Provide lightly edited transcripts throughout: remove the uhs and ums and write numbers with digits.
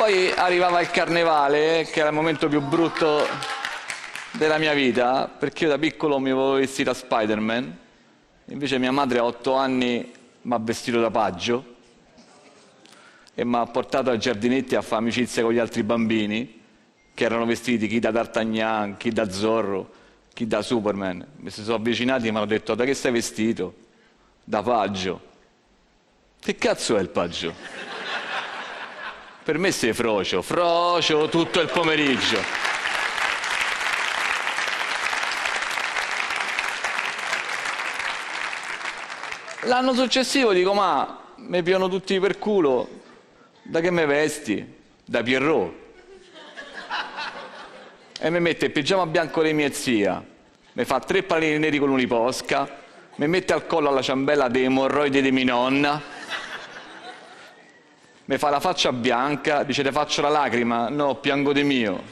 poi arrivava il carnevale, che era il momento più brutto della mia vita, perché io da piccolo mi avevo vestito da Spider-Man, invece mia madre a 8 anni mi ha vestito da paggio e mi ha portato ai giardinetti a fare amicizia con gli altri bambini, che erano vestiti chi da D'Artagnan, chi da Zorro, chi da Superman. Mi si sono avvicinati e mi hanno detto: da che sei vestito? Da paggio. Che cazzo è il paggio? Per me sei frocio, frocio tutto il pomeriggio. L'anno successivo dico: ma mi piano tutti per culo, da che me vesti? Da Pierrot. E mi mette il pigiama bianco di mia zia, mi fa 3 panini neri con un'iposca, mi mette al collo alla ciambella dei emorroidi di mia nonna, mi fa la faccia bianca, dice: te faccio la lacrima, no, piango di mio.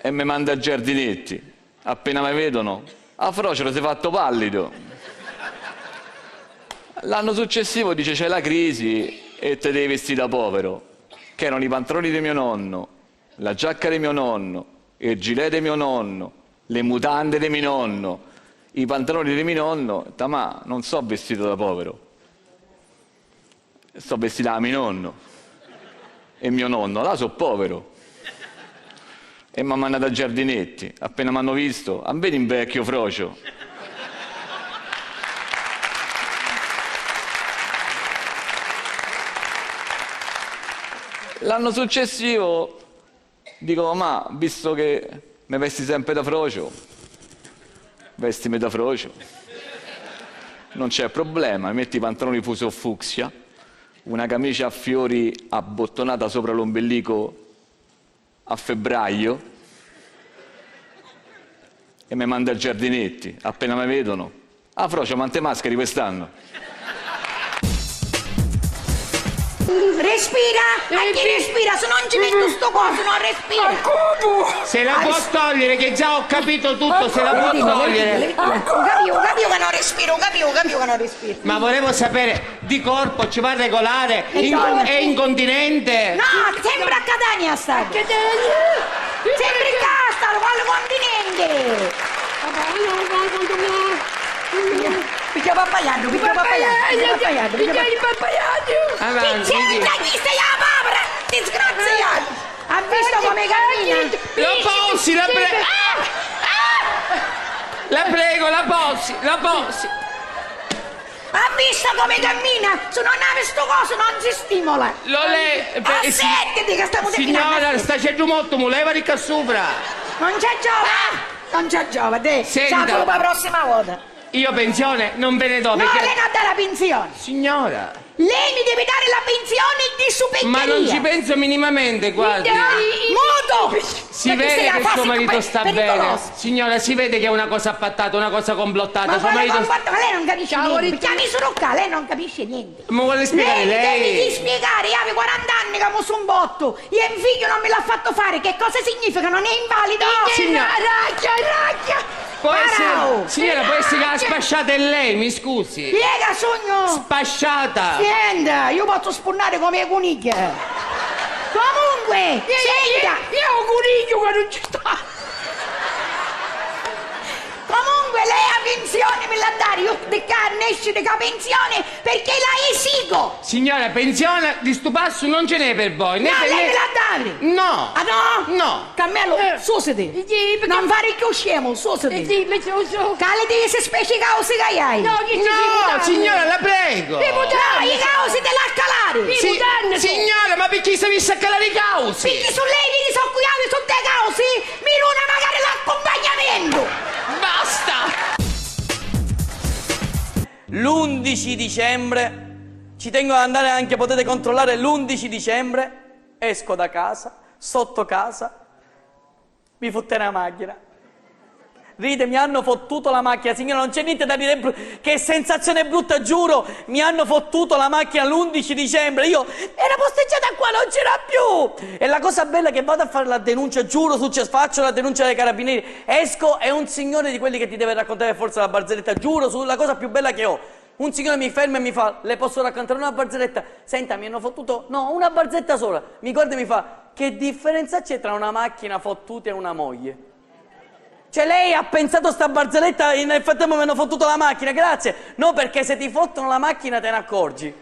E mi manda a giardinetti, appena mi vedono: a Frocero sei fatto pallido. L'anno successivo dice: c'è la crisi e te devi vestire da povero, che erano i pantaloni di mio nonno, la giacca di mio nonno, il gilet di mio nonno, le mutande di mio nonno, i pantaloni di mio nonno. Ma non so vestito da povero, sto vestito da mio nonno, e mio nonno là so povero. E mi ha mandato a giardinetti, appena mi hanno visto: a vedi un vecchio frocio. L'anno successivo dico: ma visto che mi vesti sempre da frocio, vestimi da frocio, non c'è problema, mi metti i pantaloni fuso fucsia, una camicia a fiori abbottonata sopra l'ombelico a febbraio, e mi manda a giardinetti, appena mi vedono: ah frocio, quante maschere quest'anno? Respira! A chi respira? Se non ci metto sto coso non respira! Se la può togliere, che già ho capito tutto, se la può togliere. Capivo che non respiro, capivo che non respiro. Ma volevo sapere, di corpo ci va regolare? È incontinente? No, sembra a Catania sta! Sembra in casa, quale continente! Picchia pappaiato, picchia pappaiato. Avanti, C'è qui stai la papera, disgraziato! Ha visto come cammina? La posi, la prego! La prego, la posi! Ha visto come cammina? Se non ha sto coso non si stimola! Assettiti che stiamo terminando! Signora, sta c'è molto, mu levati qua sopra! Non c'è giova! Non c'è giova, te! Senta. Siamo per la prossima volta! Io pensione non ve ne do, No, perché... lei non dà la pensione! Signora! Lei mi deve dare la pensione di suppetteria! Ma non ci penso minimamente, guardi! Muto! Si vede che suo marito sta bene. Signora, si vede che è una cosa appattata, una cosa complottata. Ma lei non capisce niente. Chiami su Rocca, lei non capisce niente. Ma vuole spiegare lei? Devi spiegare, io avevo 40 anni che amo su un botto. Io in figlio non me l'ha fatto fare. Che cosa significa? Non è invalido? Signora, racchia! Può essere, signora, può essere che la spasciata è lei, mi scusi. Spiega, sogno! Spasciata! Senta, io posso sponnare come cunicchia. Comunque, senta! Io ho un coniglio che non ci sta! Comunque lei ha pensione me la dare, io di carne esce di pensione perché la esigo! Signora, pensione di sto passo non ce n'è per voi, né No, per lei me la dare! No! Ah no? No! Carmelo, susiti! Non fare più scemo, susiti! Cale di se specie cause che hai! No, signora, la prego! No, i causi della calare! Signora, ma perché si visse a calare i causi? Perché su lei mi sono cuiati su dei causi, mi runa magari l'accompagnamento! Basta! L'11 dicembre, ci tengo ad andare anche, potete controllare l'11 dicembre, esco da casa, sotto casa, mi fotte una macchina. Ride, mi hanno fottuto la macchina, signora, non c'è niente da dire, che sensazione brutta, giuro, mi hanno fottuto la macchina l'11 dicembre, io, era posteggiata qua, non c'era più, E la cosa bella è che vado a fare la denuncia, giuro, faccio la denuncia dei carabinieri, esco e un signore di quelli che ti deve raccontare forse la barzelletta, giuro, sulla cosa più bella che ho. Un signore mi ferma e mi fa, le posso raccontare una barzelletta? Senta, mi hanno fottuto, no, una barzelletta sola. Mi guarda e mi fa, che differenza c'è tra una macchina fottuta e una moglie? Cioè lei ha pensato sta barzelletta e nel frattempo mi hanno fottuto la macchina, grazie. No, perché se ti fottono la macchina te ne accorgi.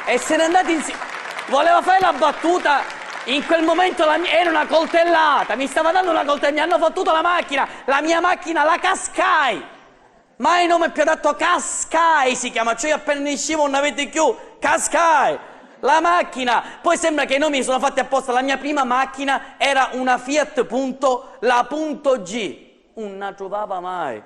E se ne è andati insieme. Voleva fare la battuta, in quel momento era una coltellata, mi stava dando una coltellata, mi hanno fottuto la mia macchina, la Qashqai. Mai nome più adatto, Qashqai si chiama, cioè appena ne uscivo non avete più, Qashqai. La macchina, poi sembra che i nomi sono fatti apposta, la mia prima macchina era una Fiat la punto G, non la trovava mai.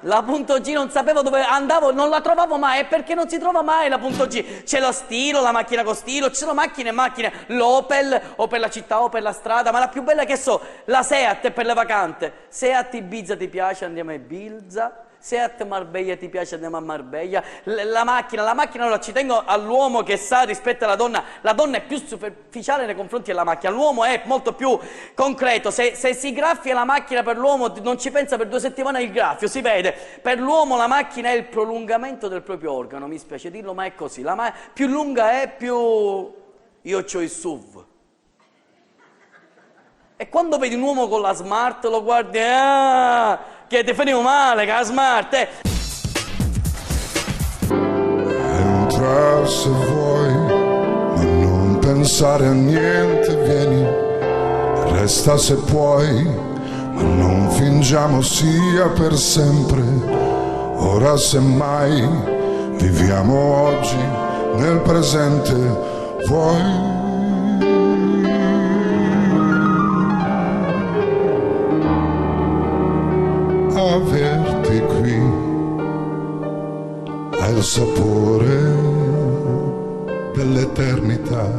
La punto G non sapevo dove andavo, non la trovavo mai, è perché non si trova mai la punto G. C'è lo stilo, la macchina con stilo, ci sono macchine e macchine, l'Opel, o per la città o per la strada, ma la più bella che so, la Seat è per le vacanze. Seat Ibiza ti piace, andiamo a Ibiza. Seat Marbella ti piace, andiamo a Marbella. La macchina, allora ci tengo all'uomo che sa rispetto alla donna. La donna è più superficiale nei confronti della macchina, l'uomo è molto più concreto. Se si graffia la macchina per l'uomo non ci pensa per 2 settimane il graffio, si vede. Per l'uomo la macchina è il prolungamento del proprio organo, mi spiace dirlo ma è così. Più lunga è più... Io c'ho il SUV. E quando vedi un uomo con la Smart lo guardi, che ti finivo male, che la Smart Entra se vuoi, ma non pensare a niente, vieni, resta se puoi, ma non fingiamo sia per sempre. Ora semmai viviamo oggi nel presente, vuoi? Averti qui è il sapore dell'eternità.